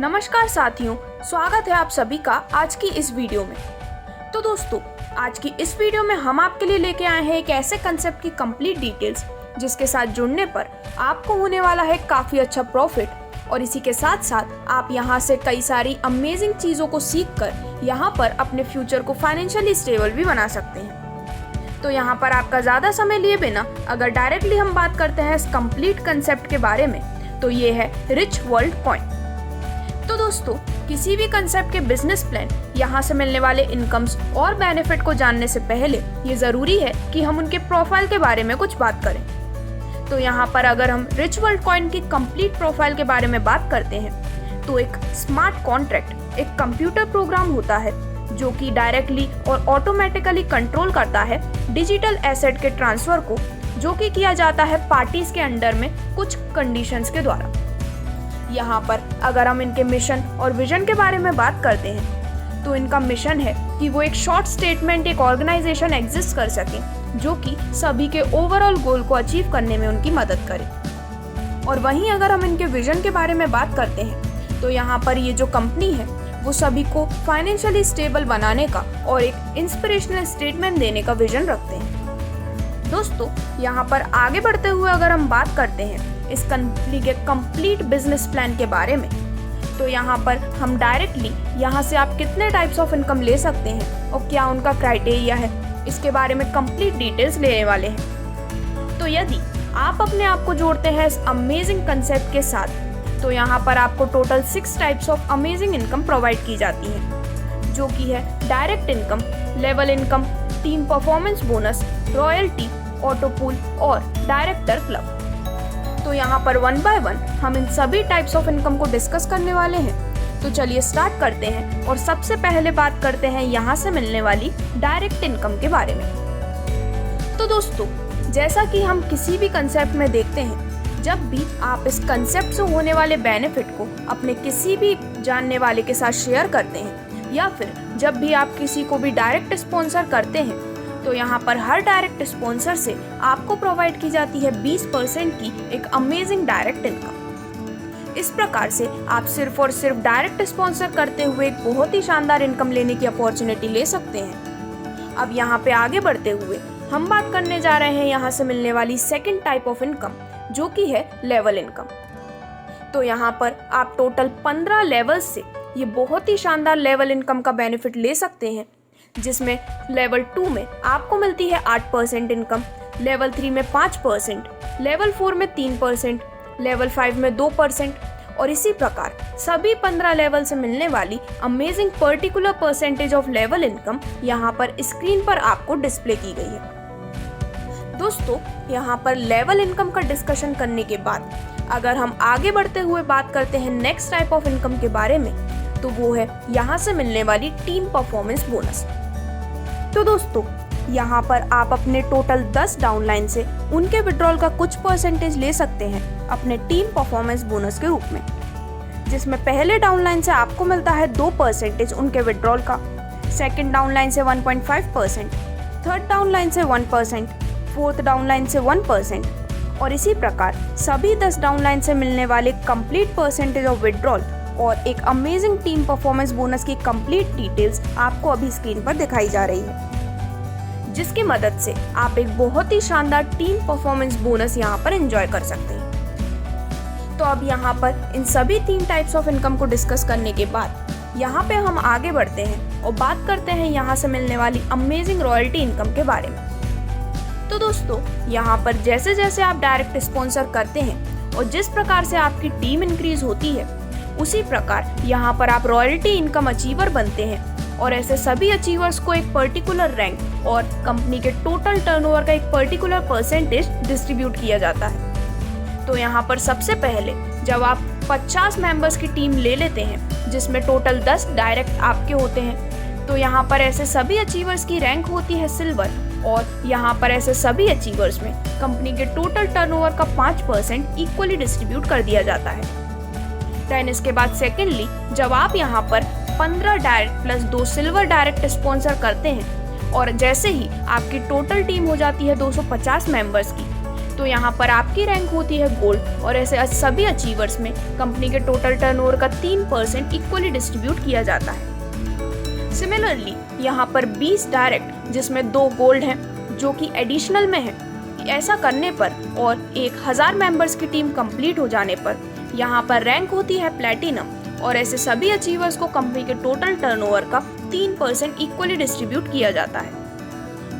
नमस्कार साथियों, स्वागत है आप सभी का आज की इस वीडियो में। तो दोस्तों, आज की इस वीडियो में हम आपके लिए लेके आए हैं एक ऐसे कंसेप्ट की कंप्लीट डिटेल्स जिसके साथ जुड़ने पर आपको होने वाला है काफ़ी अच्छा प्रॉफिट और इसी के साथ साथ आप यहाँ से कई सारी अमेजिंग चीज़ों को सीख कर यहाँ पर अपने फ्यूचर को फाइनेंशियली स्टेबल भी बना सकते हैं। तो यहाँ पर आपका ज़्यादा समय लिए बिना अगर डायरेक्टली हम बात करते हैं इस कंप्लीट कंसेप्ट के बारे में, तो ये है रिच वर्ल्ड कॉइन। तो दोस्तों, किसी भी कंसेप्ट के बिजनेस प्लान, यहाँ से मिलने वाले इनकम्स और बेनिफिट को जानने से पहले ये ज़रूरी है कि हम उनके प्रोफाइल के बारे में कुछ बात करें। तो यहाँ पर अगर हम रिच वर्ल्ड कॉइन की कंप्लीट प्रोफाइल के बारे में बात करते हैं, तो एक स्मार्ट कॉन्ट्रैक्ट एक कंप्यूटर प्रोग्राम होता है जो कि डायरेक्टली और ऑटोमेटिकली कंट्रोल करता है डिजिटल एसेट के ट्रांसफर को, जो कि किया जाता है पार्टीज के अंडर में कुछ कंडीशंस के द्वारा। यहाँ पर अगर हम इनके मिशन और विजन के बारे में बात करते हैं, तो इनका मिशन है कि वो एक शॉर्ट स्टेटमेंट एक ऑर्गेनाइजेशन एग्जिस्ट कर सके जो कि सभी के ओवरऑल गोल को अचीव करने में उनकी मदद करे। और वहीं अगर हम इनके विजन के बारे में बात करते हैं, तो यहाँ पर ये जो कंपनी है वो सभी को फाइनेंशियली स्टेबल बनाने का और एक इंस्पिरेशनल स्टेटमेंट देने का विजन रखते हैं। दोस्तों, यहाँ पर आगे बढ़ते हुए अगर हम बात करते हैं इस कंपनी के कंप्लीट बिजनेस प्लान के बारे में, तो यहाँ पर हम डायरेक्टली यहाँ से आप कितने टाइप्स ऑफ इनकम ले सकते हैं और क्या उनका क्राइटेरिया है, इसके बारे में कंप्लीट डिटेल्स लेने वाले हैं। तो यदि आप अपने आप को जोड़ते हैं इस अमेजिंग कंसेप्ट के साथ, तो यहाँ पर आपको total 6 types of amazing income provide की जाती है, जो कि है direct income, level income, team performance bonus, royalty, auto pool और डायरेक्टर क्लब। तो यहाँ पर 1 बाय 1 हम इन सभी टाइप्स ऑफ इनकम को डिस्कस करने वाले हैं। तो चलिए स्टार्ट करते हैं और सबसे पहले बात करते हैं यहाँ से मिलने वाली डायरेक्ट इनकम के बारे में। तो दोस्तों, जैसा कि हम किसी भी कंसेप्ट में देखते हैं, जब भी आप इस कंसेप्ट से होने वाले बेनिफिट को अपने किसी भी जानने वाले के साथ शेयर करते हैं या फिर जब भी आप किसी को भी डायरेक्ट स्पॉन्सर करते हैं, तो यहाँ पर हर डायरेक्ट स्पॉन्सर से आपको प्रोवाइड की जाती है 20% की एक अमेजिंग डायरेक्ट इनकम। इस प्रकार से आप सिर्फ और सिर्फ डायरेक्ट स्पॉन्सर करते हुए एक बहुत ही शानदार इनकम लेने की अपॉर्चुनिटी ले सकते हैं। अब यहाँ पे आगे बढ़ते हुए हम बात करने जा रहे हैं यहाँ से मिलने वाली सेकेंड टाइप ऑफ इनकम, जो कि है लेवल इनकम। तो यहाँ पर आप टोटल 15 लेवल से ये बहुत ही शानदार लेवल इनकम का बेनिफिट ले सकते हैं, जिसमें लेवल 2 में आपको मिलती है 8% इनकम, लेवल 3 में 5%, लेवल 4 में 3%, लेवल 5 में 2% और इसी प्रकार सभी 15 लेवल से मिलने वाली amazing particular percentage of level income यहाँ पर स्क्रीन पर आपको डिस्प्ले की गई है। दोस्तों, यहाँ पर लेवल इनकम का डिस्कशन करने के बाद अगर हम आगे बढ़ते हुए बात करते हैं नेक्स्ट टाइप ऑफ इनकम के बारे में, तो वो है यहाँ से मिलने वाली टीम परफॉर्मेंस बोनस। तो दोस्तों, यहाँ पर आप अपने टोटल 10 डाउनलाइन से उनके विड्रॉल का कुछ परसेंटेज ले सकते हैं अपने टीम परफॉर्मेंस बोनस के रूप में, जिसमें पहले डाउनलाइन से आपको मिलता है 2% उनके विड्रॉल का, सेकंड डाउनलाइन से 1.5%, थर्ड डाउनलाइन से 1%, फोर्थ डाउनलाइन से 1% और इसी प्रकार सभी 10 डाउनलाइन से मिलने वाले कंप्लीट परसेंटेज ऑफ विड्रॉल और एक अमेजिंग टीम परफॉर्मेंस बोनस की कंप्लीट डिटेल्स आपको अभी स्क्रीन पर दिखाई जा रही है, जिसकी मदद से आप एक बहुत ही शानदार टीम परफॉर्मेंस बोनस यहाँ पर एंजॉय कर सकते हैं। तो अब यहाँ पर इन सभी 3 टाइप्स ऑफ इनकम को डिस्कस करने के बाद यहाँ पे हम आगे बढ़ते हैं और बात करते हैं यहाँ से मिलने वाली अमेजिंग रॉयल्टी इनकम के बारे में। तो दोस्तों, यहाँ पर जैसे जैसे आप डायरेक्ट स्पॉन्सर करते हैं और जिस प्रकार से आपकी टीम इंक्रीज होती है, उसी प्रकार यहाँ पर आप रॉयल्टी इनकम अचीवर बनते हैं और ऐसे सभी अचीवर्स को एक पर्टिकुलर रैंक और कंपनी के टोटल टर्नओवर का एक पर्टिकुलर परसेंटेज डिस्ट्रीब्यूट किया जाता है। तो यहाँ पर सबसे पहले जब आप 50 मेंबर्स की टीम ले लेते हैं, जिसमें टोटल 10 डायरेक्ट आपके होते हैं, तो यहाँ पर ऐसे सभी अचीवर्स की रैंक होती है सिल्वर और यहाँ पर ऐसे सभी अचीवर्स में कंपनी के टोटल टर्नओवर का 5% इक्वली डिस्ट्रीब्यूट कर दिया जाता है। देन इसके बाद सेकेंडली जब आप यहाँ पर 15 direct plus 2 silver direct sponsor करते हैं और जैसे ही आपकी टोटल टीम हो जाती है 250 मेंबर्स की, तो यहाँ पर आपकी रैंक होती है गोल्ड और ऐसे सभी अचीवर्स में कंपनी के टोटल टर्नओवर का 3% इक्वली डिस्ट्रीब्यूट किया जाता है। सिमिलरली यहाँ पर 20 डायरेक्ट जिसमें 2 गोल्ड हैं जो कि एडिशनल में है, ऐसा करने पर और 1000 मेंबर्स की टीम कंप्लीट हो जाने पर यहाँ पर रैंक होती है प्लैटिनम और ऐसे सभी अचीवर्स को कंपनी के टोटल टर्नओवर का 3% इक्वली डिस्ट्रीब्यूट किया जाता है।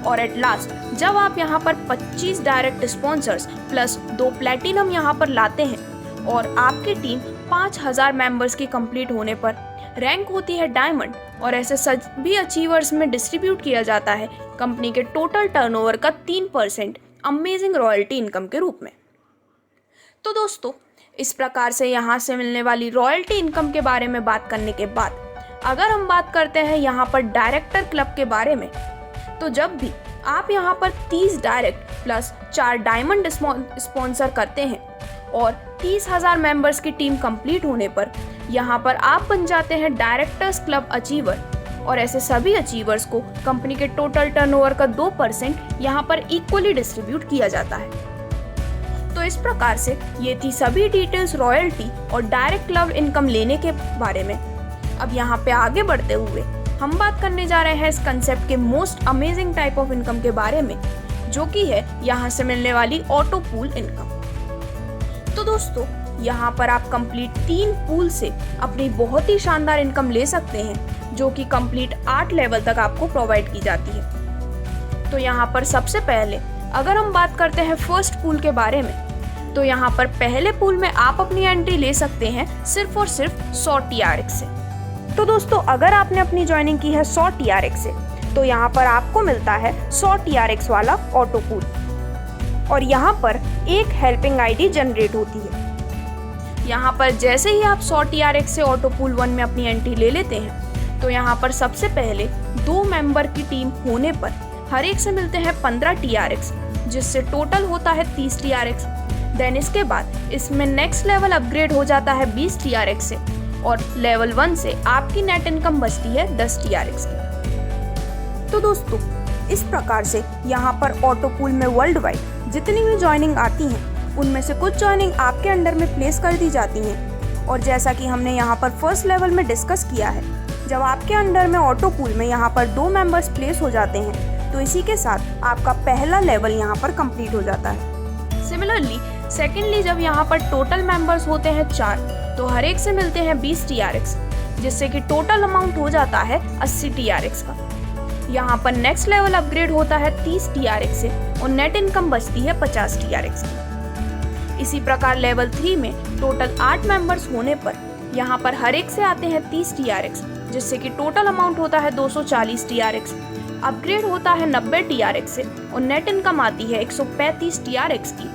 और एट लास्ट जब आप यहाँ पर 25 डायरेक्ट स्पॉन्सर्स प्लस 2 प्लैटिनम यहाँ पर लाते हैं और आपकी टीम 5000 मेंबर्स की कंप्लीट होने पर रैंक होती है डायमंड और ऐसे सभी अचीवर्स में डिस्ट्रीब्यूट किया जाता है कंपनी के टोटल टर्नओवर का 3% अमेजिंग रॉयल्टी इनकम के रूप में। तो दोस्तों, इस प्रकार से यहाँ से मिलने वाली रॉयल्टी इनकम के बारे में बात करने के बाद अगर हम बात करते हैं यहाँ पर डायरेक्टर क्लब के बारे में, तो जब भी आप यहाँ पर 30 डायरेक्ट प्लस 4 डायमंड स्पॉन्सर करते हैं और 30,000 मेंबर्स की टीम कंप्लीट होने पर यहाँ पर आप बन जाते हैं डायरेक्टर्स क्लब अचीवर और ऐसे सभी अचीवर्स को कंपनी के टोटल टर्नओवर का 2% यहाँ पर इक्वली डिस्ट्रीब्यूट किया जाता है। तो इस प्रकार से ये थी सभी डिटेल्स रॉयल्टी और डायरेक्ट क्लब इनकम लेने के बारे में। अब यहाँ पे आगे बढ़ते हुए हम बात करने जा रहे हैं इस कंसेप्ट के most amazing type of income के बारे में, जो कि है यहाँ से मिलने वाली ऑटो पूल इनकम। तो दोस्तों, यहाँ पर आप कंप्लीट 3 पूल से अपनी बहुत ही शानदार इनकम ले सकते हैं, जो कि कंप्लीट 8 लेवल तक आपको प्रोवाइड की जाती है। तो यहाँ पर सबसे पहले अगर हम बात करते हैं फर्स्ट पूल के बारे में, तो यहाँ पर पहले पूल में आप अपनी एंट्री ले सकते हैं सिर्फ और सिर्फ 100 TRX से। तो दोस्तों, अगर आपने अपनी ज्वाइनिंग की है 100 TRX से, तो यहाँ पर आपको मिलता है 100 TRX वाला ऑटो पूल और यहाँ पर एक हेल्पिंग आईडी जनरेट होती है। यहाँ पर जैसे ही आप 100 TRX से ऑटो पूल 1 में अपनी एंट्री ले लेते हैं, तो यहाँ पर सबसे पहले 2 मेंबर की टीम होने पर हर एक से मिलते हैं 15 TRX, जिससे टोटल होता है 30 TRX। देन इसके बाद इसमें नेक्स्ट लेवल अपग्रेड हो जाता है 20 TRX से और लेवल 1 से आपकी नेट इनकम बचती है 10 TRX की। तो दोस्तों, इस प्रकार से यहाँ पर ऑटो पूल में वर्ल्ड वाइड जितनी भी ज्वाइनिंग आती हैं, उनमें से कुछ ज्वाइनिंग आपके अंडर में प्लेस कर दी जाती हैं। और जैसा कि हमने यहाँ पर फर्स्ट लेवल में डिस्कस किया है, जब आपके अंडर में ऑटो पूल में यहाँ पर 2 मेंबर्स प्लेस हो जाते हैं, तो इसी के साथ आपका पहला लेवल यहाँ पर कंप्लीट हो जाता है। सिमिलरली सेकेंडली जब यहाँ पर टोटल मेंबर्स होते हैं 4, तो हर एक से मिलते हैं 20 TRX, जिससे कि टोटल अमाउंट हो जाता है 80 TRX का। यहाँ पर नेक्स्ट लेवल अपग्रेड होता है 30 TRX से और नेट इनकम बचती है 50 TRX की। इसी प्रकार लेवल 3 में टोटल 8 मेंबर्स होने पर यहाँ पर हर एक से आते हैं 30 TRX, जिससे कि टोटल अमाउंट होता है 240 TRX। अपग्रेड होता है 90 TRX से और नेट इनकम आती है 135 TRX की।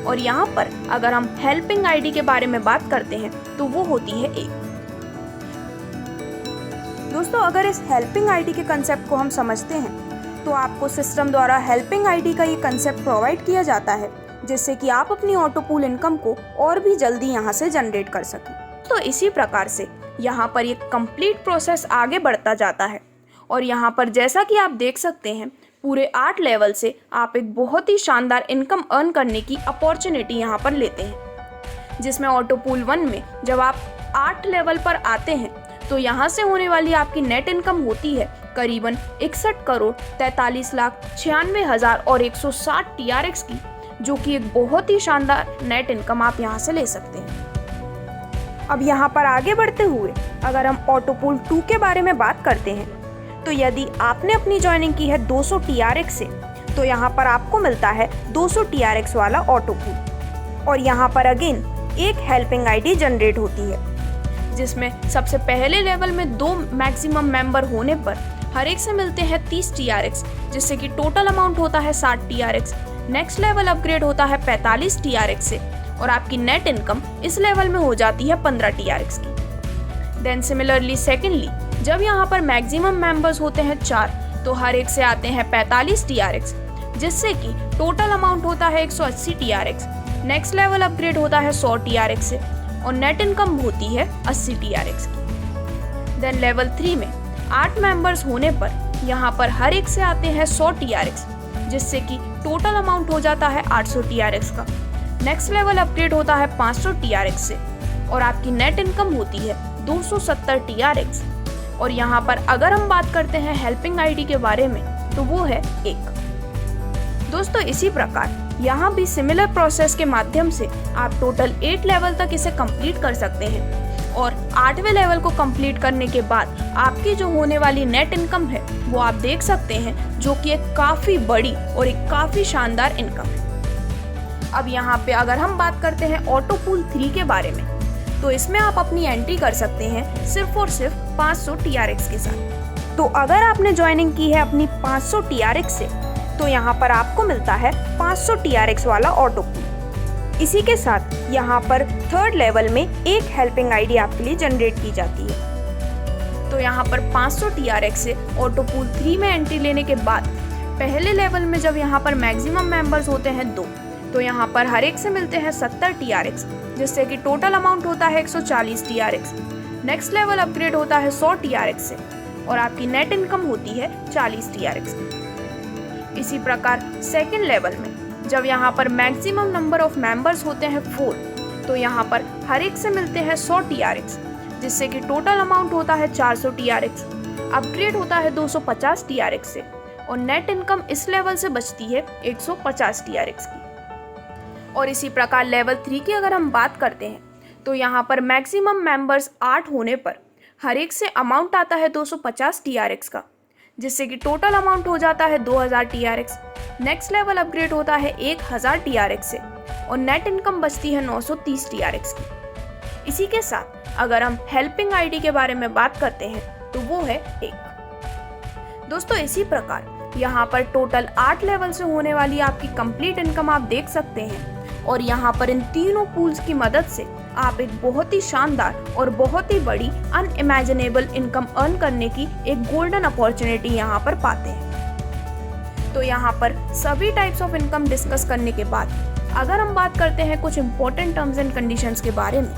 और यहाँ पर अगर हम हेल्पिंग आईडी के बारे में बात करते हैं, तो वो होती है 1। दोस्तों, अगर इस हेल्पिंग आईडी के कंसेप्ट को हम समझते हैं, तो आपको सिस्टम द्वारा हेल्पिंग आईडी का ये कंसेप्ट प्रोवाइड किया जाता है, जिससे कि आप अपनी ऑटो पूल इनकम को और भी जल्दी यहाँ से जनरेट कर सकें। तो इसी प्रकार से यहाँ पर ये कंप्लीट प्रोसेस आगे बढ़ता जाता है और यहाँ पर जैसा कि आप देख सकते हैं, पूरे 8 लेवल से आप एक बहुत ही शानदार इनकम अर्न करने की अपॉर्चुनिटी यहाँ पर लेते हैं, जिसमें ऑटो पूल 1 में जब आप 8 लेवल पर आते हैं, तो यहाँ से होने वाली आपकी नेट इनकम होती है करीबन 61,43,96,160 TRX की, जो कि एक बहुत ही शानदार नेट इनकम आप यहाँ से ले सकते हैं। अब यहाँ पर आगे बढ़ते हुए अगर हम ऑटो पूल 2 के बारे में बात करते हैं, तो यदि आपने अपनी ज्वाइनिंग की है 200 TRX से, तो यहाँ पर आपको मिलता है 200 TRX वाला ऑटो पूल और यहाँ पर अगेन एक हेल्पिंग आईडी जनरेट होती है, जिसमें सबसे पहले लेवल में 2 मैक्सिमम मेंबर होने पर हर एक से मिलते हैं 30 TRX, जिससे कि टोटल अमाउंट होता है 60 TRX। नेक्स्ट लेवल अपग्रेड होता है 45 TRX से और आपकी नेट इनकम इस लेवल में हो जाती है 15 TRX की। देन सिमिलरली सेकेंडली जब यहाँ पर मैक्सिमम मेंबर्स होते हैं 4, तो हर एक से आते हैं 45 TRX, जिससे कि टोटल अमाउंट होता है 180 TRX। नेक्स्ट लेवल अपग्रेड होता है 100 TRX से और नेट इनकम होती है 80 TRX की। देन लेवल 3 में 8 मेंबर्स होने पर यहाँ पर हर एक से आते हैं 100 TRX, जिससे कि टोटल अमाउंट हो जाता है 800 TRX का। नेक्स्ट लेवल अपग्रेड होता है 500 TRX से और आपकी नेट इनकम होती है 270 TRX। और यहाँ पर अगर हम बात करते हैं हेल्पिंग आईडी के बारे में तो वो है 1। दोस्तों इसी प्रकार यहाँ भी सिमिलर प्रोसेस के माध्यम से आप टोटल 8 लेवल तक इसे कंप्लीट कर सकते हैं और 8वें लेवल को कंप्लीट करने के बाद आपकी जो होने वाली नेट इनकम है वो आप देख सकते हैं, जो कि एक काफ़ी बड़ी और एक काफ़ी शानदार इनकम है। अब यहाँ पे अगर हम बात करते हैं ऑटो पूल 3 के बारे में तो इसमें आप अपनी एंट्री कर सकते हैं सिर्फ और सिर्फ 500 TRX के साथ। तो अगर आपने ज्वाइनिंग की है अपनी 500 TRX से तो यहाँ पर आपको मिलता है 500 TRX वाला ऑटो पूल। इसी के साथ यहाँ पर 3rd लेवल में एक हेल्पिंग आईडी आपके लिए जनरेट की जाती है। तो यहाँ पर 500 TRX से ऑटो पूल 3 में एंट्री लेने के बाद पहले लेवल में जब यहाँ पर मैक्सिमम मेंबर्स होते हैं 2, तो यहाँ पर हर एक से मिलते हैं 70 TRX, जिससे कि टोटल अमाउंट होता है 140 TRX। नेक्स्ट लेवल अपग्रेड होता है 100 TRX से और आपकी नेट इनकम होती है 40 TRX। इसी प्रकार सेकेंड लेवल में जब यहाँ पर मैक्सिमम नंबर ऑफ मेंबर्स होते हैं 4, तो यहाँ पर हर एक से मिलते हैं 100 TRX, जिससे कि टोटल अमाउंट होता है 400 TRX। अपग्रेड होता है 250 TRX से और नेट इनकम इस लेवल से बचती है 150 TRX की। और इसी प्रकार लेवल 3 की अगर हम बात करते हैं तो यहाँ पर मैक्सिमम मेंबर्स 8 होने पर हर एक से अमाउंट आता है 250 TRX का, जिससे कि टोटल अमाउंट हो जाता है 2000 TRX। नेक्स्ट लेवल अपग्रेड होता है 1000 TRX से और नेट इनकम बचती है 930 TRX की। इसी के साथ अगर हम हेल्पिंग आईडी के बारे में बात करते हैं तो वो है 1। दोस्तों इसी प्रकार यहाँ पर टोटल 8 लेवल से होने वाली आपकी कंप्लीट इनकम आप देख सकते हैं और यहाँ पर इन तीनों पूल्स की मदद से आप एक बहुत ही शानदार और बहुत ही बड़ी अनइमेजिनेबल इनकम अर्न करने की एक गोल्डन अपॉर्चुनिटी यहाँ पर पाते हैं। तो यहाँ पर सभी टाइप्स ऑफ इनकम डिस्कस करने के बाद अगर हम बात करते हैं कुछ इंपॉर्टेंट टर्म्स एंड कंडीशंस के बारे में,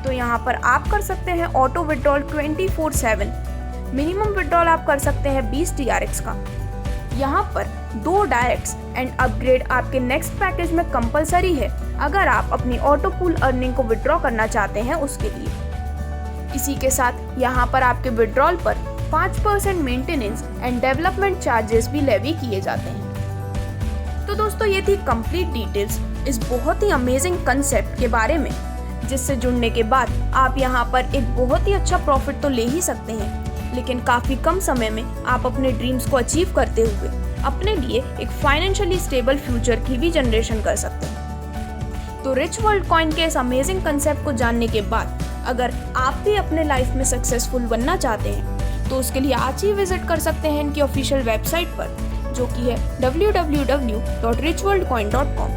तो यहाँ पर आप कर सकते हैं ऑटो विड्रॉल 24/7। मिनिमम विड्रॉल आप कर सकते हैं 20 TRX का। यहाँ पर 2 डायरेक्ट्स एंड अपग्रेड आपके नेक्स्ट पैकेज में कंपलसरी है अगर आप अपनी ऑटो पूल अर्निंग को विड्रॉ करना चाहते हैं उसके लिए। इसी के साथ यहाँ पर आपके विड्रॉल पर 5% मेंटेनेंस एंड डेवलपमेंट चार्जेस भी लेवी किए जाते हैं। तो दोस्तों ये थी कंप्लीट डिटेल्स इस बहुत ही अमेजिंग कंसेप्ट के बारे में, जिससे जुड़ने के बाद आप यहाँ पर एक बहुत ही अच्छा प्रॉफिट तो ले ही सकते हैं, लेकिन काफ़ी कम समय में आप अपने ड्रीम्स को अचीव करते हुए अपने लिए एक फाइनेंशियली स्टेबल फ्यूचर की भी जनरेशन कर सकते हैं। तो रिच वर्ल्ड कॉइन के इस अमेजिंग कंसेप्ट को जानने के बाद अगर आप भी अपने लाइफ में सक्सेसफुल बनना चाहते हैं तो उसके लिए आज ही विजिट कर सकते हैं इनकी ऑफिशियल वेबसाइट पर, जो कि है www.richworldcoin.com।